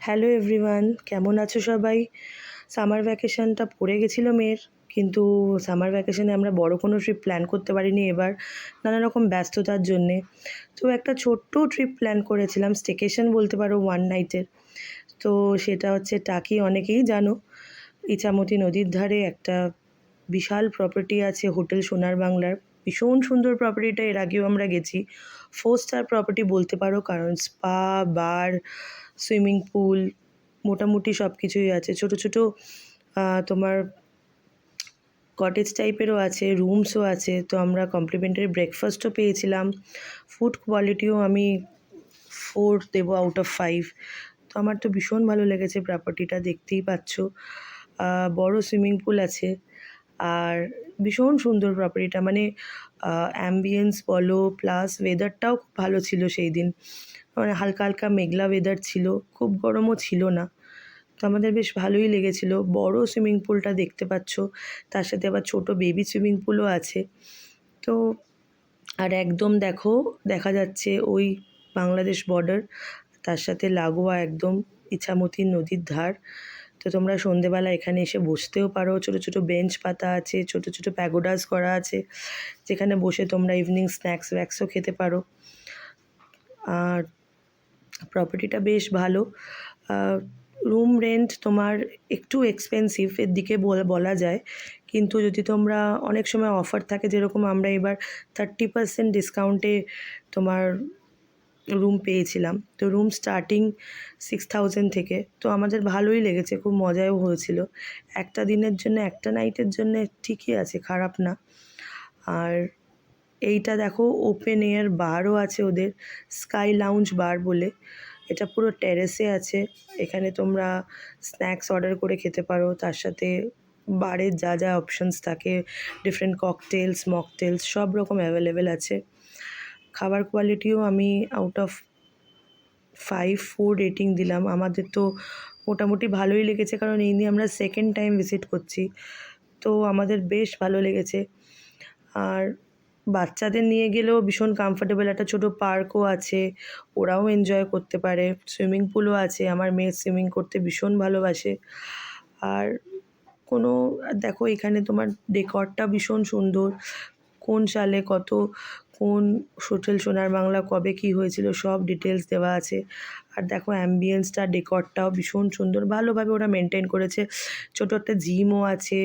Hello everyone, কেমন আছো সবাই? সামার ভ্যাকেশনটা পড়ে গেছিলো মেয়ের, কিন্তু সামার ভ্যাকেশনে আমরা বড় কোনো ট্রিপ প্ল্যান করতে পারিনি এবার, নানা রকম ব্যস্ততার জন্যে। তো একটা ছোট্ট ট্রিপ প্ল্যান করেছিলাম, স্টেকেশন বলতে পারো, ওয়ান নাইটের। তো সেটা হচ্ছে টাকি, অনেকেই জানো, ইছামতি নদীর ধারে একটা বিশাল প্রপার্টি আছে হোটেল সোনার বাংলার। ভীষণ সুন্দর প্রপার্টিটা, এর আগেও আমরা গেছি। 4 স্টার প্রপার্টি বলতে পারো, কারণ স্পা, বার, সুইমিং পুল, মোটামুটি সব কিছুই আছে। ছোটো ছোটো তোমার কটেজ টাইপেরও আছে, রুমসও আছে। তো আমরা কমপ্লিমেন্টারি ব্রেকফাস্টও পেয়েছিলাম। ফুড কোয়ালিটিও আমি 4 দেবো আউট অফ 5। তো আমার তো ভীষণ ভালো লেগেছে প্রপার্টিটা, দেখতেই পাচ্ছ। বড় সুইমিং পুল আছে, আর ভীষণ সুন্দর প্রপার্টিটা, মানে অ্যাম্বিয়েন্স বলো, প্লাস ওয়েদারটাও খুব ভালো ছিল সেই দিন। মানে হালকা হালকা মেঘলা ওয়েদার ছিল, খুব গরমও ছিল না। তো আমাদের বেশ ভালোই লেগেছিল। বড় সুইমিং পুলটা দেখতে পাচ্ছ, তার সাথে আবার ছোট বেবি সুইমিং পুলও আছে। তো আর একদম দেখো, দেখা যাচ্ছে ওই বাংলাদেশ বর্ডার, তার সাথে লাগোয়া একদম ইছামতি নদীর ধার। তো তোমরা সন্ধেবেলা এখানে এসে বসতেও পারো। ছোটো ছোটো বেঞ্চ পাতা আছে, ছোটো ছোটো প্যাগোডাস করা আছে, যেখানে বসে তোমরা ইভিনিং স্ন্যাক্স ওয়্যাক্সও খেতে পারো। আর প্রপার্টিটা বেশ ভালো। রুম রেন্ট তোমার একটু এক্সপেন্সিভ এর দিকে বলা যায়, কিন্তু যদি তোমরা, অনেক সময় অফার থাকে, যেরকম আমরা এবার 30% ডিসকাউন্টে তোমার রুম পেয়েছিলাম। তো রুম স্টার্টিং 6000 থেকে। তো আমাদের ভালোই লেগেছে, খুব মজাও হয়েছিল। একটা দিনের জন্য, একটা নাইটের জন্য ঠিকই আছে, খারাপ না। আর এইটা দেখো, ওপেন এয়ার বারও আছে ওদের, স্কাই লাউঞ্জ বার বলে। এটা পুরো টেরেসে আছে। এখানে তোমরা স্ন্যাক্স অর্ডার করে খেতে পারো, তার সাথে বারের যা যা অপশানস থাকে, ডিফারেন্ট ককটেলস, মকটেলস, সব রকম অ্যাভেলেবেল আছে। খাবার কোয়ালিটিও আমি আউট অফ 4 রেটিং দিলাম। আমাদের তো মোটামুটি ভালোই লেগেছে, কারণ এই নিয়ে আমরা সেকেন্ড টাইম ভিজিট করছি। তো আমাদের বেশ ভালো লেগেছে। আর বাচ্চাদের নিয়ে গেলেও ভীষণ কমফোর্টেবল, একটা ছোটো পার্কও আছে, ওরাও এনজয় করতে পারে। সুইমিং পুলও আছে, আমার মেয়ে সুইমিং করতে ভীষণ ভালোবাসে। আর কোনো, দেখো এখানে তোমার ডেকরটা ভীষণ সুন্দর, কোন সালে কত, কোন হোটেল সোনার বাংলা কবে কী হয়েছিল, সব ডিটেলস দেওয়া আছে। আর দেখো অ্যাম্বিয়েন্সটা, ডেকরটাও ভীষণ সুন্দর, ভালোভাবে ওরা মেনটেন করেছে। ছোটো একটা জিমও আছে,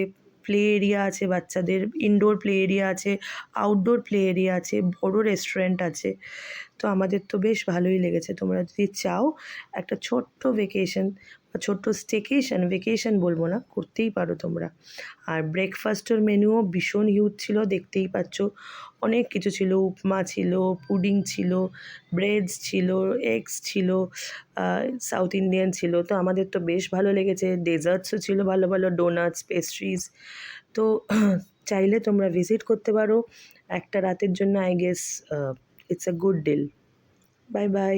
প্লে এরিয়া আছে বাচ্চাদের, ইনডোর প্লে এরিয়া আছে, আউটডোর প্লে এরিয়া আছে, বড় রেস্টুরেন্ট আছে। তো আমাদের তো বেশ ভালোই লেগেছে। তোমরা যদি চাও একটা ছোট্ট ভেকেশন বা ছোট্ট স্টেকেশন, ভেকেশন বলবো না, করতেই পারো তোমরা। আর ব্রেকফাস্টের মেনুও ভীষণ হিউজ ছিল, দেখতেই পাচ্ছ। অনেক কিছু ছিল, উপমা ছিল, পুডিং ছিল, ব্রেডস ছিল, এগস ছিল, সাউথ ইন্ডিয়ান ছিল। তো আমাদের তো বেশ ভালো লেগেছে। ডেজার্টসও ছিল ভালো ভালো, ডোনাটস, পেস্ট্রিজ। তো চাইলে তোমরা ভিজিট করতে পারো একটা রাতের জন্য। I guess it's a good deal. Bye by.